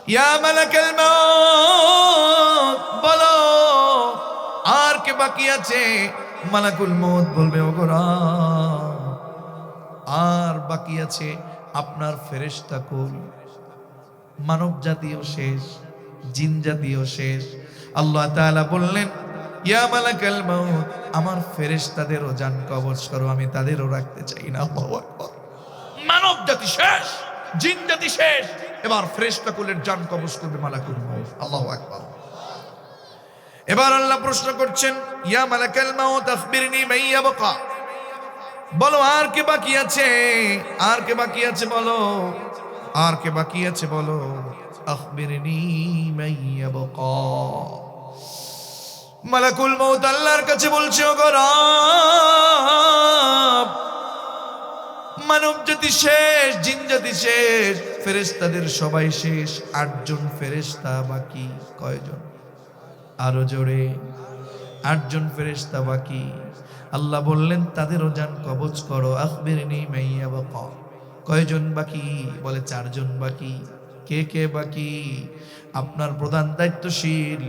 ইয়া মালাকাল মাউত, বলো আর কে বাকি আছে? মালাকুল মউত বলবে, ওগো রব, আর বাকি আছে আপনার ফেরেশতা কুল। মানব জাতিও শেষ, জিন জাতিও শেষ। আল্লাহ তাআলা বললেন, ইয়া মালাকাল মাউত, আমার ফেরেশতাদেরও জান কবজ করো, আমি তাদেরও রাখতে চাই না। আল্লাহু আকবার। মানব জাতি শেষ, জিন জাতি শেষ, এবার ফেরেশতা কুলের জান কবজ করবে মালাকুল মউত। আল্লাহু আকবার। এবার আল্লাহ প্রশ্ন করছেন, ইয়া মালাকাল মাউত আখবিরনি মান ইয়াবকা, বলো আর কে বাকি আছে? আর কে বাকি আছে বলো, আর কে বাকি আছে বলো। আখবিরনি মান ইয়াবকা। মালাকুল মউত আল্লাহর কাছে বলছে, ওগো রব, মানব জাতি শেষ, জিন জাতি শেষ, ফেরেশতাদের সবাই শেষ, 8 জন ফেরেশতা বাকি। কয়জন? আরো জোরে। 8 জন ফেরেশতা বাকি। আল্লাহ বললেন, তাদেরও জান কবজ করো। আখবিরনি মান ইয়াবকা। কয়জন বাকি? বলে 4 জন বাকি। কে কে বাকি? আপনার প্রধান দায়িত্বশীল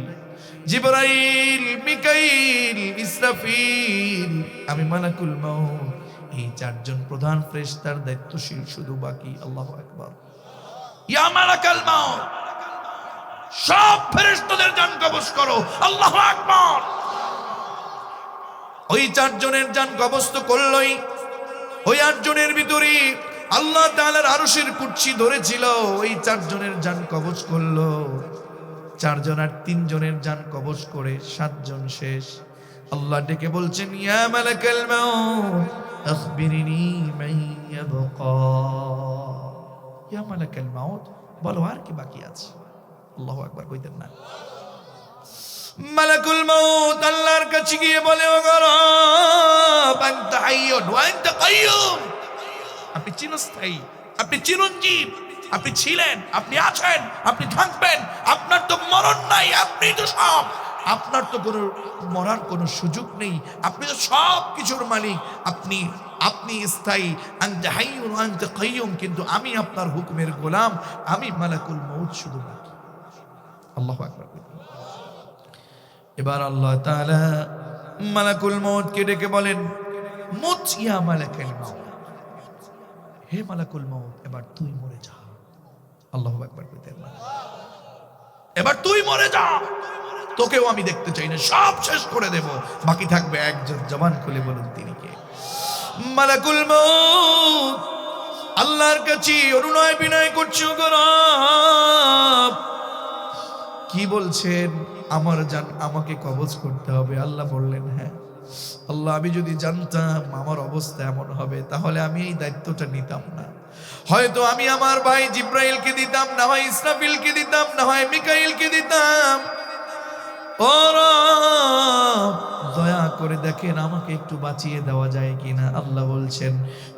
জিবরাইল, মিকাইল, ইসরাফিল, আমি মালাকুল মউত, এই 4 জন প্রধান ফেরেশতার দায়িত্বশীল শুধু বাকি। আল্লাহু আকবার। ইয়া মালাকাল মাউত, সব ফেরেশতাদের জান কবজ করো। আল্লাহু আকবার। ওই 4 জনের জান কবজ তো করলই। ওই 8 জনের ভিতরে আল্লাহ তাআলার আরশের কুরসি ধরেছিল, ওই 4 জনের জান কবজ করলো। 4 জন আর 3 জনের জান কবজ করে 7 জন শেষ। আল্লাহ ডেকে বলছেন, ইয়া মালাকাল মাউত আখবিরনি মান ইয়াবকা। ইয়া মালাকাল মাউত, বলো আর কি বাকি আছে? আল্লাহু আকবার কইতেন না? মালাকুল মউত আল্লাহর কাছে গিয়ে বলে, ওগো রব, আনতা হাইয়ুন ওয়া আনতা কাইয়ুম, আপনি চিরস্থায়ী, আপনি চিরঞ্জীব, আপনি ছিলেন, আপনি আছেন, আপনি থাকবেন, আপনার তো মরণ নাই, আপনি তো সব, আপনার তো কোনো মরার কোনো সুযোগ নেই, আপনি তো সব কিছুর মালিক, আপনি আপনি স্থায়ী। আনতা হাইয়ুন ওয়া আনতা কাইয়ুম, কিন্তু আমি আপনার হুকুমের গোলাম, আমি মালাকুল মউত শুধু বাকি। আল্লাহু আকবার। এবার আল্লাহ তাআলা মালাকুল মউতকে ডেকে বলেন, মুত ইয়া মালাকাল মাউত, হে মালাকুল মউত, এবার তুই মরে যা। আল্লাহু আকবার কইতেন না? এবার তুই মরে যা, তোকেও আমি দেখতে চাই না, সব শেষ করে দেব, বাকি থাকবে একজন। জবান খুলে বলুন তিনি কে? মালাকুল মউত আল্লাহর কাছে অনুনয় বিনয় করছে, ওগো রব, কি বলছেন? আমার জান আমাকে কবজ করতে হবে। আল্লাহ বললেন, হ্যাঁ। আল্লাহ, আমি যদি জানতাম আমার অবস্থা এমন হবে, তাহলে আমি এই দায়িত্বটা নিতাম না। হয়তো আমি আমার ভাই জিব্রাইলকে দিতাম, না হয় ইসরাফিলকে দিতাম, না হয় মিকাইলকে দিতাম। ও রব, দয়া করে দেখেন আমাকে একটু বাঁচিয়ে দেওয়া যায় কিনা। আল্লাহ বলছেন,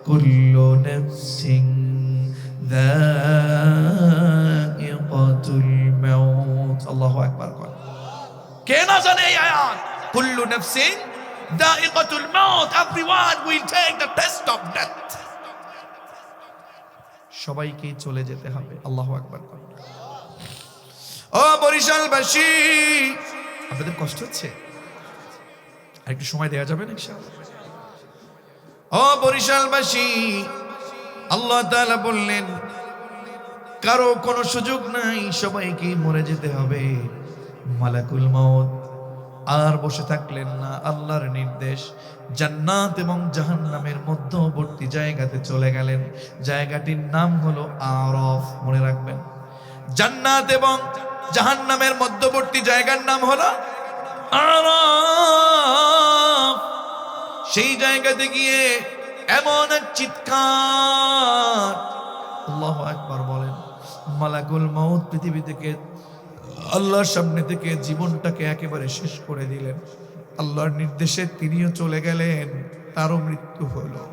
কুল্লু নাফসিন যায়িকাতুল মাউত। আল্লাহু আকবার। কে না জানে এই আয়াত? কুল্লু নাফসিন যায়িকাতুল মাউত, everyone will take the test of death. সবাইকেই চলে যেতে হবে। আল্লাহু আকবার। ও বরিশালবাসী, আপনাদের কষ্ট হচ্ছে? একটু সময় দেওয়া যাবে না ইনশাআল্লাহ? ও বরিশালবাসী, আল্লাহ তাআলা বললেন, কারো কোনো সুযোগ নাই, সবাইকে মরে যেতে হবে। মালাকুল মউত আর বসে থাকলেন না। আল্লাহর নির্দেশ, জান্নাত এবং জাহান্নামের মধ্যবর্তী জায়গাতে চলে গেলেন। জায়গাটির নাম হলো আরাফ। মনে রাখবেন, জান্নাত এবং জাহান্নামের মধ্যবর্তী জায়গার নাম হলো আরাফ। সেই জায়গাতে গিয়ে এমন এক চিৎকার, আল্লাহু আকবার বলেন। মালাকুল মউত পৃথিবী থেকে, আল্লাহর সামনে থেকে জীবনটাকে একেবারে শেষ করে দিলেন। আল্লাহর নির্দেশে তিনিও চলে গেলেন, তারও মৃত্যু হলো।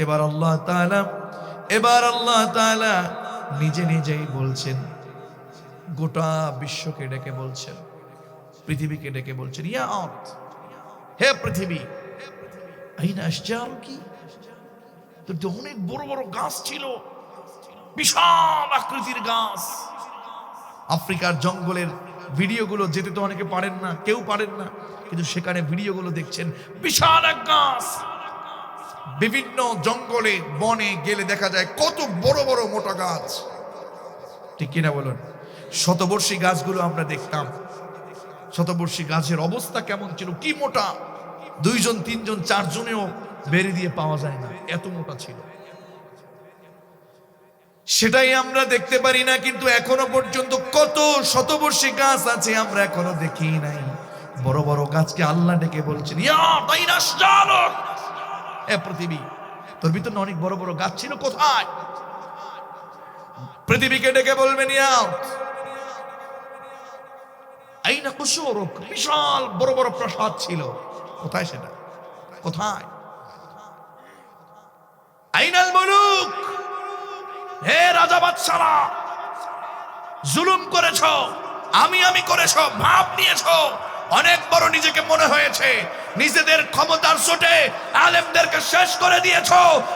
এবার আল্লাহ তাআলা নিজে নিজেই বলছেন, গোটা বিশ্বকে ডেকে বলছেন, পৃথিবীকে ডেকে বলছেন, ইয়া আরদ, হে পৃথিবী, আইনা আশজারুকি, তোর তো অনেক বড় বড় গাছ ছিল, বিশাল আকৃতির গাছ, আফ্রিকার জঙ্গলের ভিডিওগুলো যেতে তো অনেকে পারেন না, কেউ পারেন না, কিন্তু সেখানে ভিডিওগুলো দেখছেন, বিশাল এক গাছ। বিভিন্ন জঙ্গলে বনে গেলে দেখা যায় কত বড় বড় মোটা গাছ, ঠিক কিনা বলুন? শতবর্ষী গাছগুলো আমরা দেখতাম, শতবর্ষী গাছের অবস্থা কেমন ছিল, কি মোটা, 2 জন 3 জন 4 জনেও বেরি দিয়ে পাওয়া যায় না, এত মোটা ছিল। সেটাই আমরা দেখতে পারি না, কিন্তু এখনো পর্যন্ত কত শতবর্ষী গাছ আছে আমরা এখনো দেখি নাই। বড় বড় গাছকে আল্লাহ ডেকে বলছেন, এ পৃথিবী, তোর ভিতরে অনেক বড় বড় গাছ ছিল, কোথায়? পৃথিবীকে ডেকে বলবেন, আইনা কুসুরুক, বিশাল বড় বড় প্রাসাদ ছিল, কোথায় সেটা? কোথায়? আইনাল মুলুক, হে রাজা বাদশারা, জুলুম করেছ, আমি করেছ, ভাব নিয়েছ, অনেক বড় নিজেকে মনে হয়েছে, নিজেদের ক্ষমতার চোটে আলেমদেরকে শেষ করে দিয়েছ,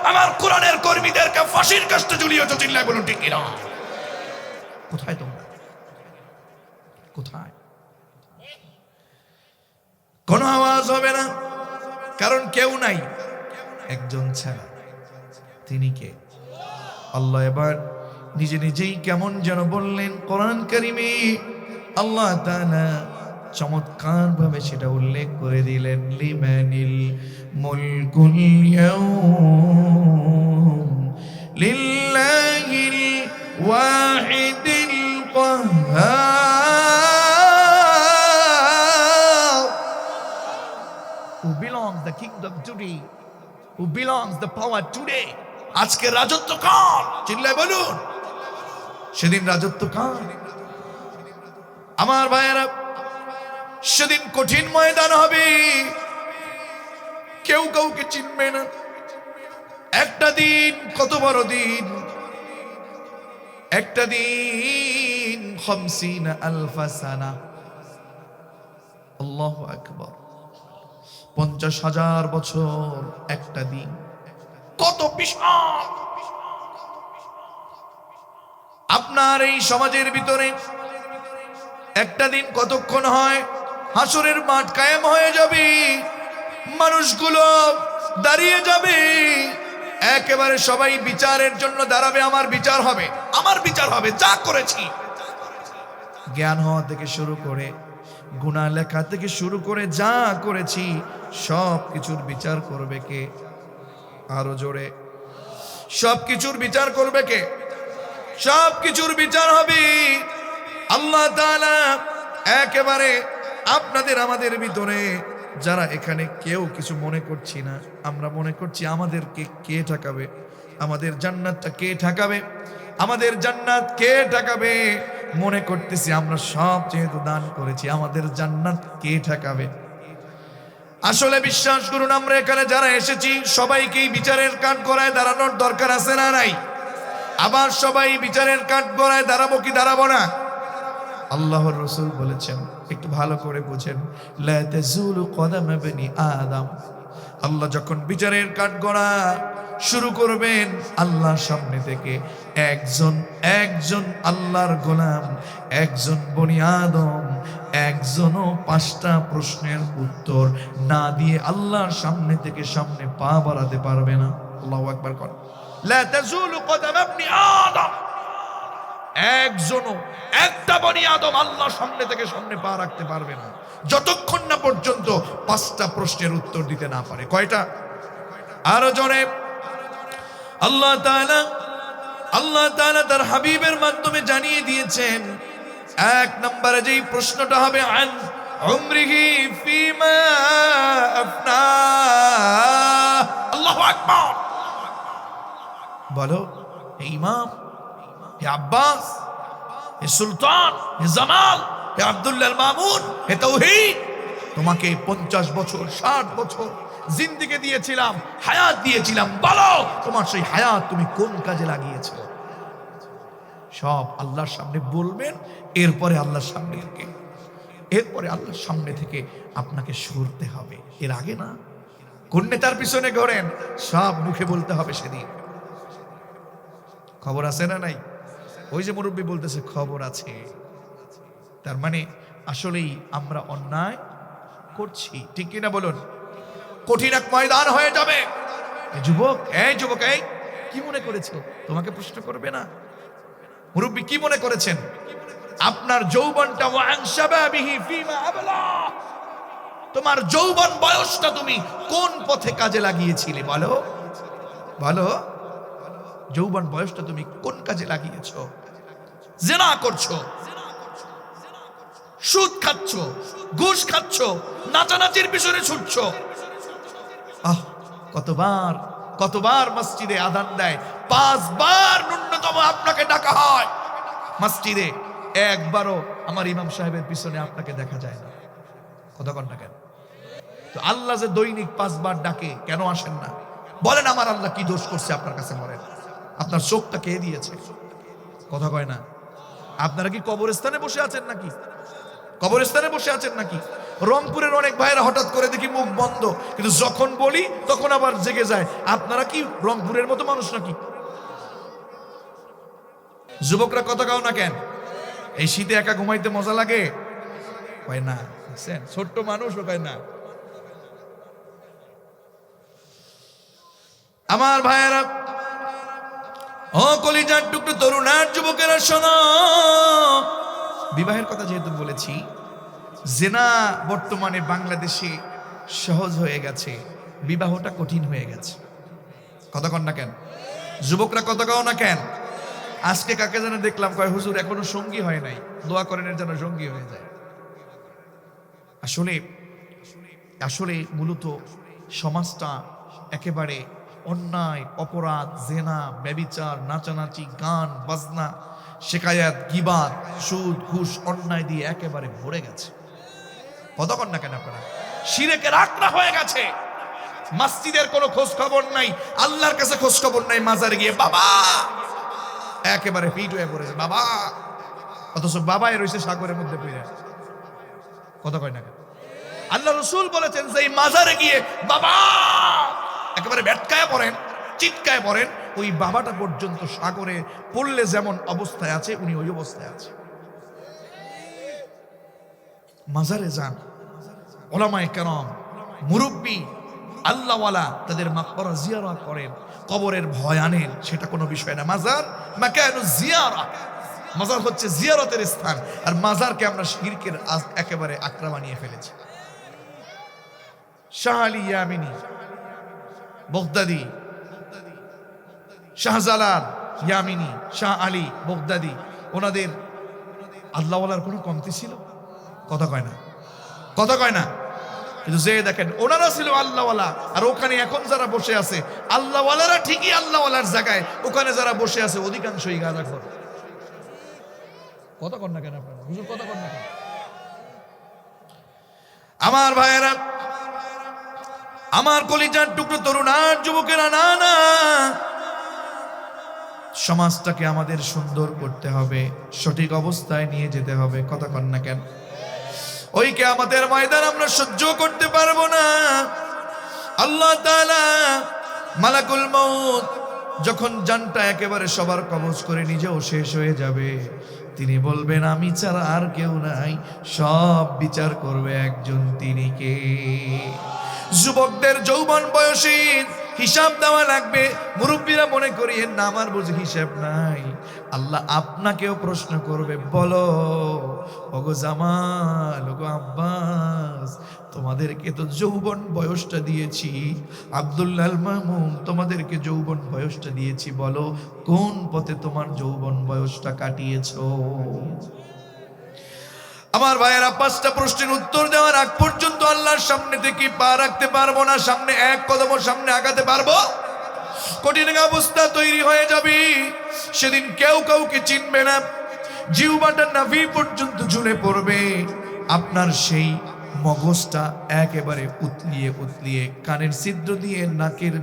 আমার কোরআনের কর্মীদেরকে ফাঁসির কাস্টে ঝুলিয়েছ, চিল্লায় বলুন ঠিক কিনা? কোথায় তোমরা? কোথায়? কোনো আওয়াজ হবে না, কারণ কেউ নাই, একজন ছাড়া। তিনি কে? আল্লাহ এবার নিজে নিজেই কেমন যেন বললেন কোরআন কারিমে। আল্লাহ তাআলা চমৎকার ভাবে সেটা উল্লেখ করে দিলেন, লিমানিল মুলকুল ইয়াউম লিল্লাহিল ওয়াহিদিল কাহ্হার, who belongs the kingdom today, who belongs the power today। আজকে রাজত্ব কার? চিল্লায় বলুন, সেদিন রাজত্ব কার? আমার ভাইয়েরা, সেদিন কঠিন ময়দান হবে, কেউ কাউকে চিনবে না। একটা দিন, কত বড় দিন, একটা দিন 50,000 সানা, আল্লাহু আকবার, 50,000 বছর একটা দিন, কত বিশাল। আপনার এই সমাজের ভিতরে একটা দিন কতক্ষণ হয়? হাসরের মাঠ কায়েম হয়ে যাবে, মানুষগুলো দাঁড়িয়ে যাবে, একেবারে সবাই বিচারের জন্য দাঁড়াবে। আমার বিচার হবে, আমার বিচার হবে, যা করেছি, জ্ঞান হওয়া থেকে শুরু করে, গুনাহ লেখা থেকে শুরু করে, যা করেছি সব কিছুর বিচার করবে কে? আরো জোরে, সব কিছুর বিচার করবে কে? সব কিছুর বিচার হবে আল্লাহ তাআলা। একেবারে আপনাদের আমাদের ভিতরে যারা এখানে কেউ কিছু মনে করছি না, আমরা মনে করছি আমাদেরকে কে ঠকাবে, আমাদের জান্নাতটা কে ঠকাবে, আমাদের জান্নাত কে ঠকাবে, মনে করতেছি আমরা সব যেহেতু দান করেছি, আমাদের জান্নাত কে ঠকাবে। আসলে বিশ্বাস করুন, আমরা এখানে যারা এসেছি সবাইকেই বিচারের কাঠ গড়ায় দাঁড়ানোর দরকার আছে না নাই? আবার সবাই বিচারের কাঠ গড়ায় দাঁড়াবো কি দাঁড়াবো না? আল্লাহর রাসূল বলেছেন, একটু ভালো করে বুঝেন, লা তাজুলু কদাম ইবনি আদম। আল্লাহ যখন বিচারের কাঠ গড়া শুরু করবেন, আল্লাহর সামনে থেকে একজন আল্লাহর গোলাম, একজন বনি আদম, একজনও 5টা প্রশ্নের উত্তর না দিয়ে আল্লাহর সামনে থেকে সামনে পা বাড়াতে পারবে না। আল্লাহু আকবার কর। লা তাজুলু কদাম ইবনি আদম, একজনও, একটা বনি আদম আল্লাহর সামনে থেকে সামনে পা রাখতে পারবে না যতক্ষণ না পর্যন্ত 5টা প্রশ্নের উত্তর দিতে না পারে। কয়টা? আরো জোরে। আল্লাহ তাআলা তার হাবিবের মাধ্যমে জানিয়ে দিয়েছেন, 1 নম্বরে যেই প্রশ্নটা হবে, আন উমরিহি ফিমা আফনা। আল্লাহু আকবার। বলো, হে ইমাম, হে আব্বাস, হে সুলতান, হে জামাল, হে আব্দুল্লাহ মামুন, হে তাওহীদ, তোমাকে 50 বছর 60 বছর জিন্দেগি দিয়েছিলাম, হায়াত দিয়েছিলাম, বলো তোমার সেই হায়াত তুমি কোন কাজে লাগিয়েছো? সব আল্লাহর সামনে বলবেন। এরপরে আল্লাহর সামনে থেকে আপনাকে সরতে হবে। এর আগে না। কোন নেতার পিছনে ঘোরেন, সব মুখে বলতে হবে সেদিন। খবর আছে না নাই? ওই যে মুরব্বী বলতেছে খবর আছে, তার মানে আসলেই আমরা অন্যায় করছি, ঠিক কিনা বলুন? কঠিন এক ময়দান হয়ে যাবে। এই যুবক, এই কি মনে করেছো? তোমাকে প্রশ্ন করবে না? মুরব্বী কি মনে করেছেন? আপনার যৌবনটা তোমার যৌবন বয়সটা তুমি কোন পথে কাজে লাগিয়েছিলে? বলো বলো, যৌবন বয়সটা তুমি কোন কাজে লাগিয়েছো? জিনা করছো, সুদ খাচ্ছ, ঘুষ খাচ্ছ, নাচানাচির পিছনে ছুটছো। কতবার কতবার মসজিদে আযান দেয়, 5 বার ন্যূনতম আপনাকে ডাকা হয় মসজিদে, একবারও আমার ইমাম সাহেবের পিছনে আপনাকে দেখা যায় না। কথা কন না কেন? তো আল্লাহ যে দৈনিক 5 বার ডাকে, কেন আসেন না? বলেন আমার আল্লাহ কি দোষ করছে আপনার কাছে? বলেন, আপনার চোখটা কে দিয়েছে? কথা কয় না। আপনারা কি কবরস্থানে বসে আছেন নাকি? কবরস্থানে বসে আছেন নাকি? রংপুরের অনেক ভাইরা হঠাৎ করে দেখি মুখ বন্ধ, কিন্তু যখন বলি তখন আবার জেগে যায়। আপনারা কি রংপুরের মতো মানুষ নাকি? যুবকরা কথা কাও না কেন? এই শীতে একা ঘুমাইতে মজা লাগে? কয় না। ছোট্ট মানুষ কয় না। আমার ভাইয়েরা, ও কলিজার টুকরো তরুণার যুবকেরা শোনো, বিবাহের কথা যেহেতু বলেছি, জিনা বর্তমানে বাংলাদেশে সহজ হয়ে গেছে, বিবাহটা কঠিন হয়ে গেছে। কথা কন না কেন? যুবকরা কথা কও না কেন? আজকে কাকে যেন দেখলাম কয় হুজুর এখনো সঙ্গী হয় নাই, দোয়া করেন এর যেন সঙ্গী হয়ে যায়। আসলে আসলে মূলত সমাজটা একেবারে অন্যায়, অপরাধ, জেনা, ব্যভিচার, নাচানাচি, গান বাজনা, শিকায়াত, গীবাত, সুদ ঘুষ, অন্যায় দিয়ে একেবারে ভরে গেছে। কতক্ষণ না কেন আপনারা? শিরকের আখড়া হয়ে গেছে। মসজিদের কোনো খোঁজ খবর নাই, আল্লাহর কাছে খোঁজ খবর নাই, মাজারে গিয়ে বাবা একেবারে ফিট হয়ে পড়েছে বাবা, অথচ বাবাই রয়েছে সাগরের মধ্যে পড়ে। কথা কয় না কেন? আল্লাহ রাসূল বলেছেন যে এই মাজারে গিয়ে বাবা একেবারে ভেটকায় পড়েন, চিৎকায় পড়েন, ওই বাবাটা পর্যন্ত সাগরে পড়লে যেমন অবস্থায় আছে উনি ওই অবস্থায় আছে। মাজারে যান, ওলামায়ে কেরাম, মুরব্বী, আল্লাহওয়ালা তাদের মাকবারা জিয়ারত করেন, কবরের ভয় আনেন, সেটা কোনো বিষয় না। মাজার মাকানু জিয়ারা, মাজার হচ্ছে জিয়ারতের স্থান, আর মাজারকে আমরা শিরকের একেবারে আকড়া বানিয়ে ফেলেছি। শাহ আলী ইয়ামিনী বগদাদি, শাহজালাল ইয়ামিনী, শাহ আলী বগদাদি, ওনাদের আল্লাহওয়ালার কোনো কমতি ছিল? কথা কয় না, কথা কয় না। কিন্তু যে দেখেন ওনারা ছিল আল্লাহওয়ালা, আর ওখানে এখন যারা বসে আছে আল্লাহওয়ালারা ঠিকই আল্লাহওয়ালার জায়গায়, ওখানে যারা বসে আছে অধিকাংশই গাঁজাখোর। কথা কন না কেন আপনারা? হুজুর কথা কন না কেন? আমার ভাইয়েরা, আমার কলিজার টুকরো তরুণ আর যুবকেরা, না না, সমাজটাকে আমাদের সুন্দর করতে হবে, সঠিক অবস্থায় নিয়ে যেতে হবে। কথা কন না কেন? ওই কিয়ামতের ময়দান আমরা সহ্য করতে পারবো না। আল্লাহ তাআলা মালাকুল মউত যখন জানটা একেবারে সবার কবজ করে নিজেও শেষ হয়ে যাবে, তিনি বলবেন আমি ছাড়া আর কেউ নাই, সব বিচার করবে একজন, তিনি কে? যুবকদের যৌবন বয়সী হিসাব দেওয়া লাগবে। মুরব্বীরা মনে করিয়েন না আমার বুঝি হিসাব নাই, আল্লাহ আপনাকেও প্রশ্ন করবে। বলো ওগো জামাল, ওগো আব্বাস, তোমাদেরকে তো যৌবন বয়সটা দিয়েছি, আব্দুল্লাহ মামুন তোমাদেরকে যৌবন বয়সটা দিয়েছি, বলো কোন পথে তোমার যৌবন বয়সটা কাটিয়েছো? আমার ভাইয়েরা, 5টা প্রশ্নের উত্তর দেওয়ার আগ পর্যন্ত আল্লাহর সামনে থেকে পা রাখতে পারবো না, সামনে এক কদম সামনে আগাতে পারবো? কঠিন অবস্থা তৈরি হয়ে যাবে। সেদিন কেউ কাউকে চিনবে না, জিহ্বাটা নাভি পর্যন্ত ঝুলে পড়বে, আপনার সেই মগজটা একেবারে উতলিয়ে উতলিয়ে কানের ছিদ্র দিয়ে, নাকের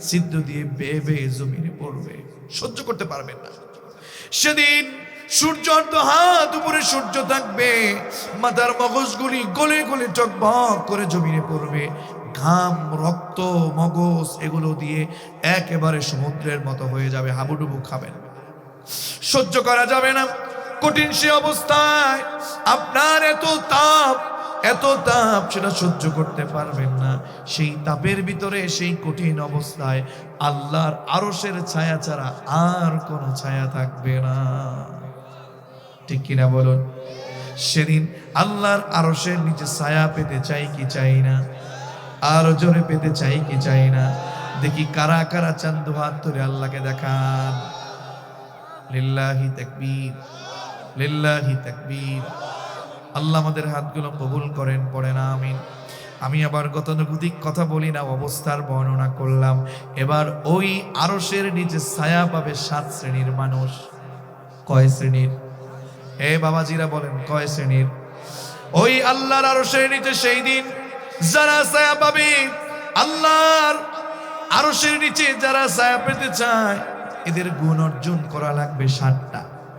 ছিদ্র দিয়ে বেয়ে বেয়ে জমিনে পড়বে, সহ্য করতে পারবেন না। সেদিন সূর্য তো হাত উপরে সূর্য থাকবে, মাথার মগজগুলি গলে গলে টকবক করে জমিনে পড়বে, ঘাম, রক্ত, মগজ এগুলো দিয়ে একেবারে সমুদ্রের মতো হয়ে যাবে, হাবুডুবু খাবেন, সহ্য করা যাবে না। কঠিন সে অবস্থায় আপনার এত তাপ সেটা সহ্য করতে পারবেন না। সেই তাপের ভিতরে, সেই কঠিন অবস্থায় আল্লাহর আরশের ছায়া ছাড়া আর কোনো ছায়া থাকবে না। ঠিক কিনা বলুন? সেদিন আল্লাহর আরশের নিচে ছায়া পেতে চাই কি চাই না? আরো জোরে পেতে চাই কি চাই না? দেখি কারা কারা চান, দুহাত তুলে আল্লাহকে দেখান। লিল্লাহি তাকবীর, লিল্লাহি তাকবীর। আল্লাহ আমাদের হাতগুলো কবুল করেন, পড়েন আমিন। আমি আবার গতানুগতিক কথা বলি না, অবস্থার বর্ণনা করলাম। এবার ওই আরশের নিচে ছায়া পাবে 7 শ্রেণীর মানুষ। কয় শ্রেণীর? এ বাবাজিরা বলেন কয় শ্রেণীর? ওই আল্লাহর আরশের নিচে সেই দিন যারা ছায়া পাবে, আল্লাহর আরশের নিচে যারা ছায়া পেতে চায়, এদের গুণ অর্জন করা লাগবে 7